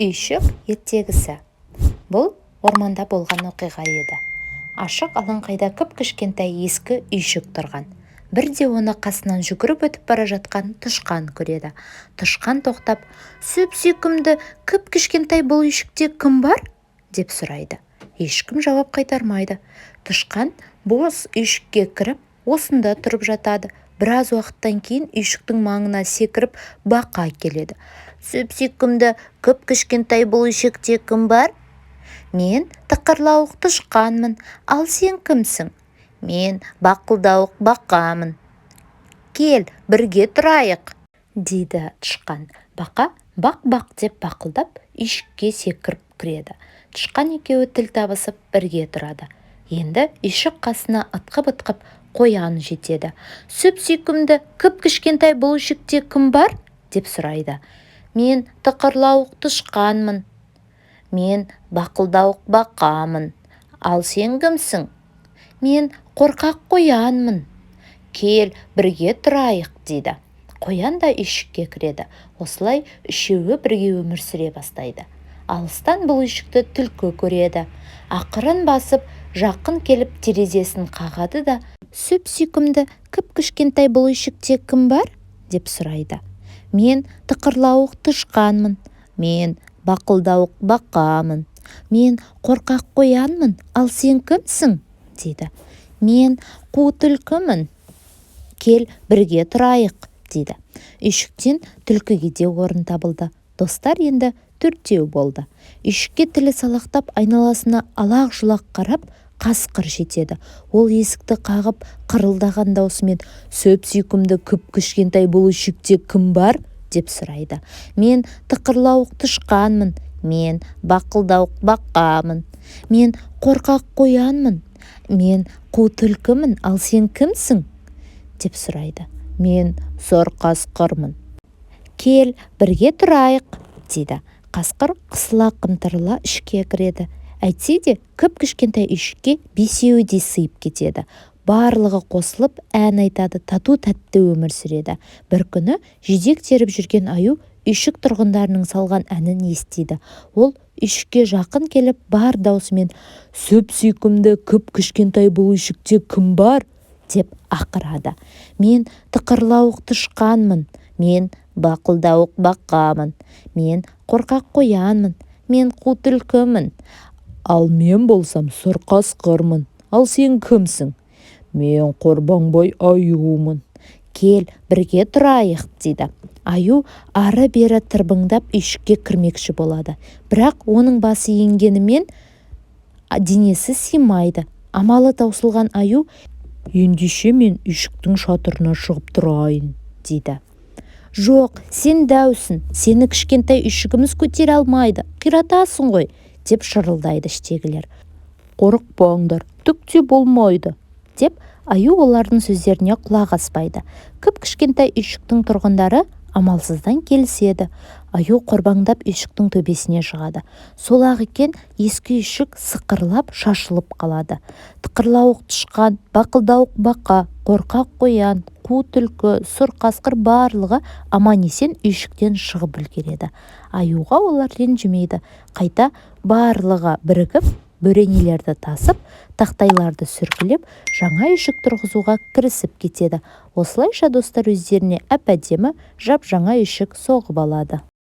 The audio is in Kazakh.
Үйшік еттегісі. Бұл орманда болған оқиға еді. Ашық алаңқайда кіп-кішкентай ескі үйшік тұрған. Бірде оны қасынан жүгіріп өтіп бара жатқан тышқан көреді. Тышқан тоқтап, "Сүп-сүйкімді кіп-кішкентай бұл үйшікте кім бар?" деп сұрайды. Ешкім жауап қайтармайды. Тышқан бос үйшікке кіріп, осында тұрып жатады. Біраз уақыттан кейін үйшіктің маңына секіріп бақа келеді. "Сүп-сүйкімді кіп-кішкентай бұл үйшікте кім бар?" "Мен тықырлауық тышқанмын, ал сен кімсің?" "Мен бақылдауық бақамын." "Кел, бірге тұрайық", дейді тышқан. Бақа бақ-бақ деп бақылдап үйшікке секіріп кіреді. Тышқан екеуі тіл табысып бірге тұрады. Енді үйшік қасына ытқып-ытқып қоян жетеді. "Сүп-сүйкімді кіп-кішкентай бұл үйшікте кім бар?" деп сұрайды. "Мен тықырлауық тышқанмын." "Мен бақылдауық бақамын. Ал сен кімсің?" "Мен қорқақ қоянмын." "Кел, бірге тұрайық", дейді. Қоян да үйшікке кіреді. Осылай үшеуі бірге өмір сүре бастайды. Алыстан бұл үйшікті түлкі көреді. Ақырын басып, жақын келіп терезесін қағады да, "Сүп-сүйкімді кіп-кішкентай бұл үйшікте кім бар?" деп сұрайды. "Мен тықырлауық тышқанмын." "Мен бақылдауық бақамын." "Мен қорқақ қоянмын, ал сен кімсің?" дейді. "Мен қу түлкімін." "Кел, бірге тұрайық", дейді. Үйшіктен түлкіге де орын табылды. Достар енді төртеу болды. Үйшікке тілі салақтап, айналасына алақ-жұлақ қарап, қасқыр жетеді. Ол есікті қағып, қырылдаған даусымен, "Сүп-сүйкімді кіп-кішкентай бұл үйшікте кім бар?" деп сұрайды. "Мен тықырлауық тышқанмын." "Мен бақылдауық бақамын." "Мен қорқақ қоянмын." "Мен қу түлкімін, ал сен кімсің?" деп сұрайды. "Мен зор қасқырмын." "Кел, бірге тұрайық", дейді. Қасқыр қысыла-қымтырыла ішке кіреді. Әйтсе де кіп-кішкентай үйшікке бесеуі де сыйып кетеді. Барлығы қосылып ән айтады, тату-тәтті өмір сүреді. Бір күні жидек теріп жүрген аю үйшік тұрғындарының салған әнін естиді. Ол үйшікке жақын келіп, бар даусымен, "Сүп-сүйкімді кіп-кішкентай бұл үйшікте кім бар?" деп ақырады. "Мен тықырлауық тышқанмын." "Мен бақылдауық бақамын." "Мен қорқақ қоянмын." "Мен қу түлкімін." "Ал мен болсам сұр қасқырмын. Ал сен кімсің?" "Мен қорбаңбай аюмын." "Кел, бірге тұрайық", дейді. Аю ары-бері тырбыңдап үйшікке кірмекші болады. Бірақ оның басы енгенімен денесі сыймайды. Амалы таусылған аю, "Ендеше мен үйшіктің шатырына шығып тұрайын", дейді. "Жоқ, сен дәусің, сені кішкентай үйшігіміз көтере алмайды, қиратасың ғой", деп шырылдайды іштегілер. "Қорықпаңдар, түк те болмайды", деп аю олардың сөздеріне құлақ аспайды. Кіп-кішкентай үйшіктің тұрғындары амалсыздан келіседі. Аю қорбаңдап үйшіктің төбесіне шығады. Сол-ақ екен, ескі үйшік сықырлап шашылып қалады. Тықырлауық тышқан, бақылдауық бақа, қорқақ қоян, қу түлкі, сұр қасқыр барлығы аман-есен үйшіктен шығып үлгереді. Аюға олар ренжімейді. Қайта барлығы бірігіп, бөренелерді тасып, тақтайларды сүргілеп, жаңа үйшік тұрғызуға кірісіп кетеді. Осылайша достар өздеріне әп-әдемі жап-жаңа үйшік соғып алады.